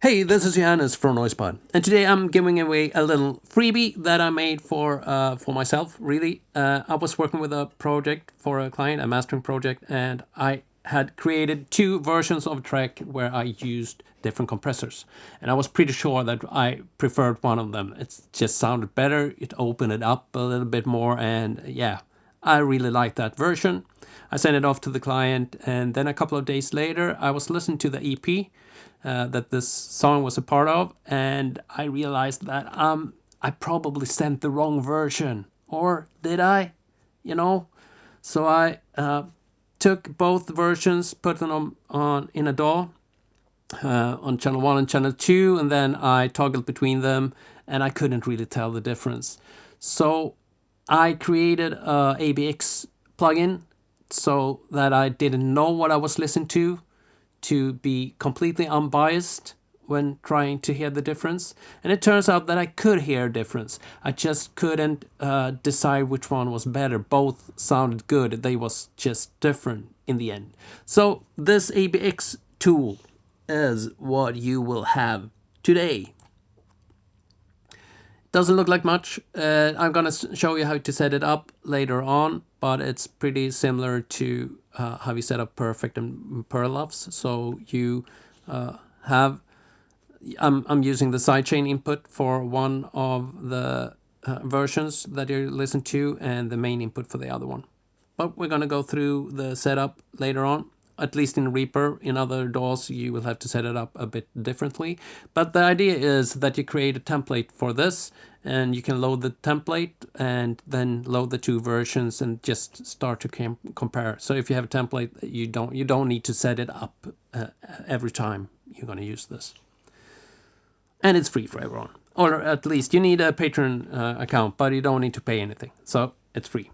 Hey, this is Johannes from Noisebud, and today I'm giving away a little freebie that I made for myself. Really, I was working with a project for a client, a mastering project, and I had created two versions of a track where I used different compressors, and I was pretty sure that I preferred one of them. It just sounded better. It opened it up a little bit more, and yeah, I really liked that version. I sent it off to the client, and then a couple of days later, I was listening to the EP that this song was a part of, and I realized that I probably sent the wrong version, or did I? You know, so I took both versions, put them on in a DAW on channel 1 and channel 2, and then I toggled between them, and I couldn't really tell the difference. So I created a ABX plugin so that I didn't know what I was listening to be completely unbiased when trying to hear the difference. And it turns out that I could hear a difference. I just couldn't decide which one was better. Both sounded good. They was just different in the end. So this ABX tool is what you will have today. Doesn't look like much. I'm gonna show you how to set it up later on, but it's pretty similar to how you set up perfect and parallels. So you have, I'm using the sidechain input for one of the versions that you listen to, and the main input for the other one. But we're gonna go through the setup later on. At least in Reaper. In other DAWs, you will have to set it up a bit differently. But the idea is that you create a template for this, and you can load the template and then load the two versions and just start to compare. So if you have a template, you don't need to set it up every time you're going to use this. And it's free for everyone, or at least you need a Patreon account, but you don't need to pay anything. So it's free.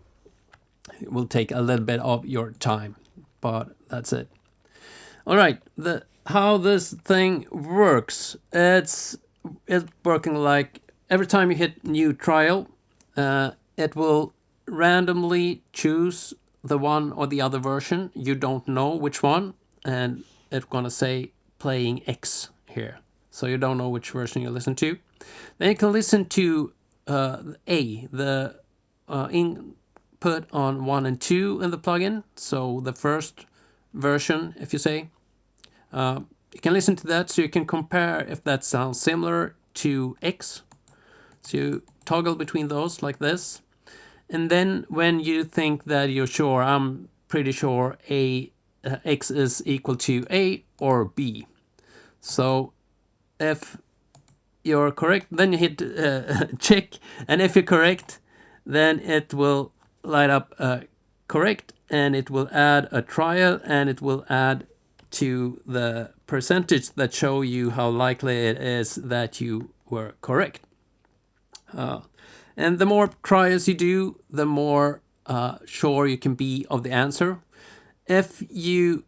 It will take a little bit of your time, but that's it. All right, how this thing works. It's working like every time you hit new trial, it will randomly choose the one or the other version. You don't know which one, and it's gonna say playing X here, so you don't know which version you listen to. Then you can listen to the input on 1 and 2 in the plugin. So the first version, if you say, you can listen to that, so you can compare if that sounds similar to X. So you toggle between those like this, and then when you think that you're sure, I'm pretty sure X is equal to A or B. So if you're correct, then you hit check, and if you're correct, then it will light up correct, and it will add a trial, and it will add to the percentage that show you how likely it is that you were correct. And the more trials you do, the more sure you can be of the answer. If you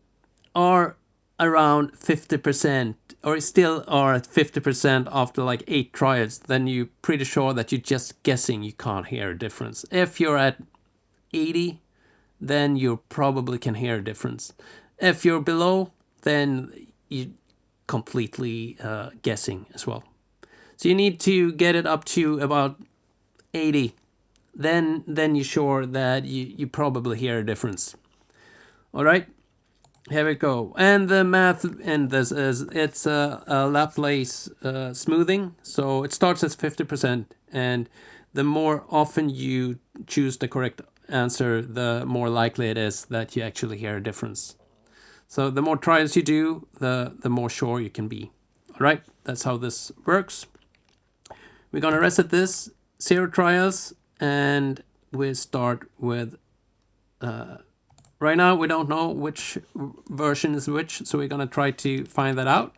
are around 50%, or still are at 50% after like 8 trials, then you're pretty sure that you're just guessing, you can't hear a difference. If you're at 80, then you probably can hear a difference. If you're below, then you completely guessing as well. So you need to get it up to about 80. Then you're sure that you probably hear a difference. All right, here we go. And the math in this is, it's a Laplace smoothing. So it starts at 50%, and the more often you choose the correct answer, the more likely it is that you actually hear a difference. So the more trials you do, the more sure you can be. All right, that's how this works. We're gonna reset this, 0 trials, and we start with, right now we don't know which version is which, so we're gonna try to find that out.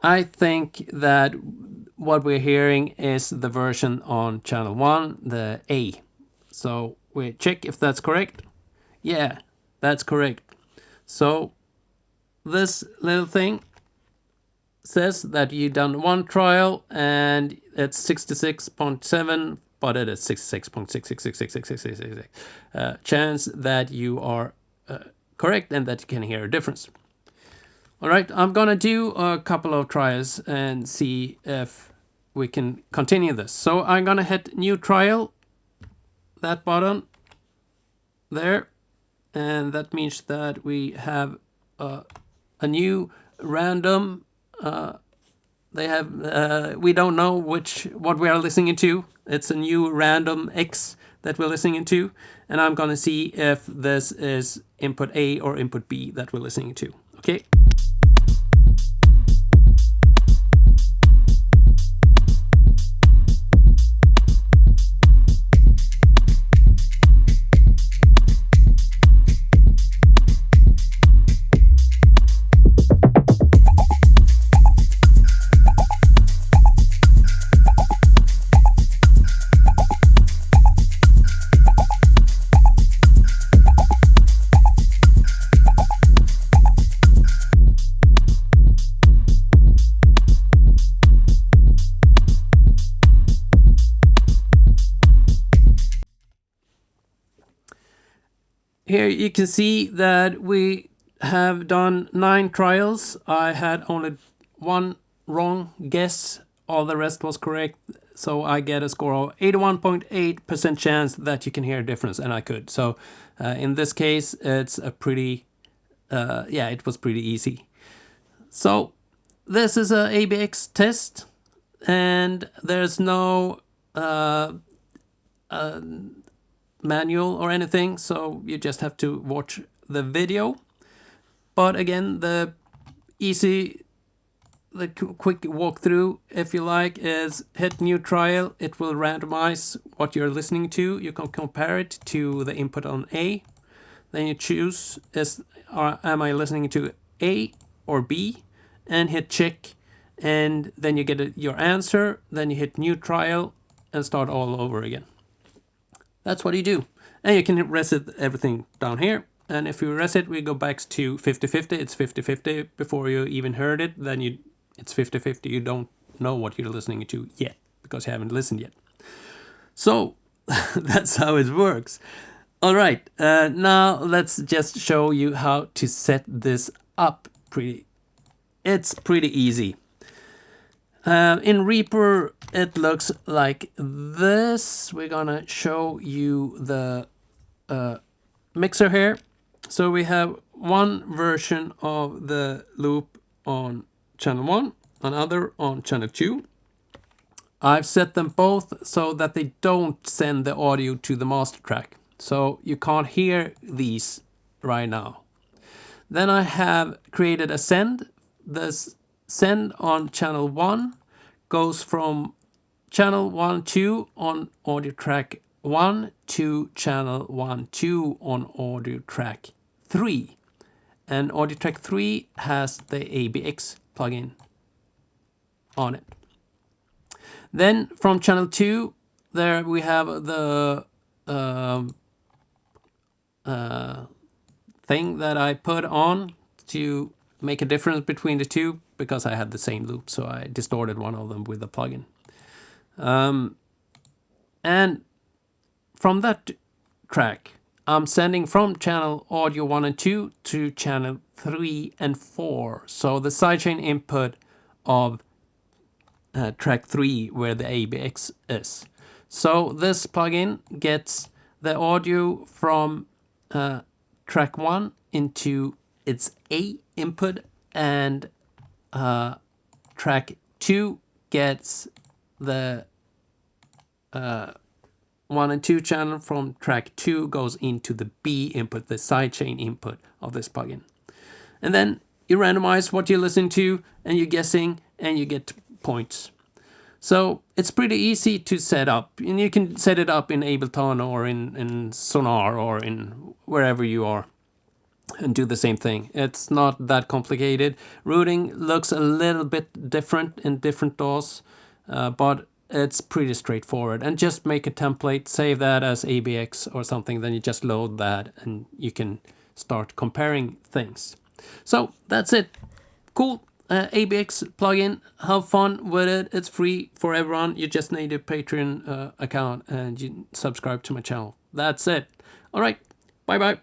I think that what we're hearing is the version on channel 1, the A. So we check if that's correct. Yeah, that's correct. So this little thing says that you've done one trial, and it's 66.7 but it is 66.66666666 chance that you are correct and that you can hear a difference. All right, I'm gonna do a couple of tries and see if we can continue this. So I'm gonna hit new trial, that button there, and that means that we have a new random. They have we don't know what we are listening to. It's a new random X that we're listening to, and I'm gonna see if this is input A or input B that we're listening to. Okay. Here you can see that we have done 9 trials. I had only one wrong guess. All the rest was correct. So I get a score of 81.8% chance that you can hear a difference, and I could. So in this case, it's a pretty, it was pretty easy. So this is a ABX test, and there's no manual or anything, so you just have to watch the video. But again, the quick walkthrough, if you like, is hit new trial. It will randomize what you're listening to. You can compare it to the input on A. Then you choose, am I listening to A or B? And hit check. And then you get your answer. Then you hit new trial and start all over again. That's what you do. And you can reset everything down here. And if you reset, we go back to 50-50. It's 50-50 before you even heard it. Then it's 50-50. You don't know what you're listening to yet because you haven't listened yet. So that's how it works. All right. Now let's just show you how to set this up. It's pretty easy. In Reaper, it looks like this. We're gonna show you the mixer here. So we have one version of the loop on channel 1, another on channel 2. I've set them both so that they don't send the audio to the master track. So you can't hear these right now. Then I have created a send. This send on channel 1 goes from channel 1-2 on audio track 1 to channel 1-2 on audio track 3. And audio track 3 has the ABX plugin on it. Then from channel 2, there we have the thing that I put on to make a difference between the two, because I had the same loop, so I distorted one of them with the plugin. And from that track, I'm sending from channel audio 1 and 2 to channel 3 and 4. So the sidechain input of track 3, where the ABX is. So this plugin gets the audio from track 1 into its A input, and track 2 gets the 1 and 2 channel from track 2 goes into the B input, the sidechain input of this plugin. And then you randomize what you're listening to, and you're guessing, and you get points. So it's pretty easy to set up, and you can set it up in Ableton or in Sonar or in wherever you are, and do the same thing. It's not that complicated. Routing looks a little bit different in different DAWs, but it's pretty straightforward. And just make a template, save that as ABX or something, then you just load that and you can start comparing things. So that's it. Cool. ABX plugin. Have fun with it. It's free for everyone. You just need a Patreon account and you subscribe to my channel. That's it. All right. Bye bye.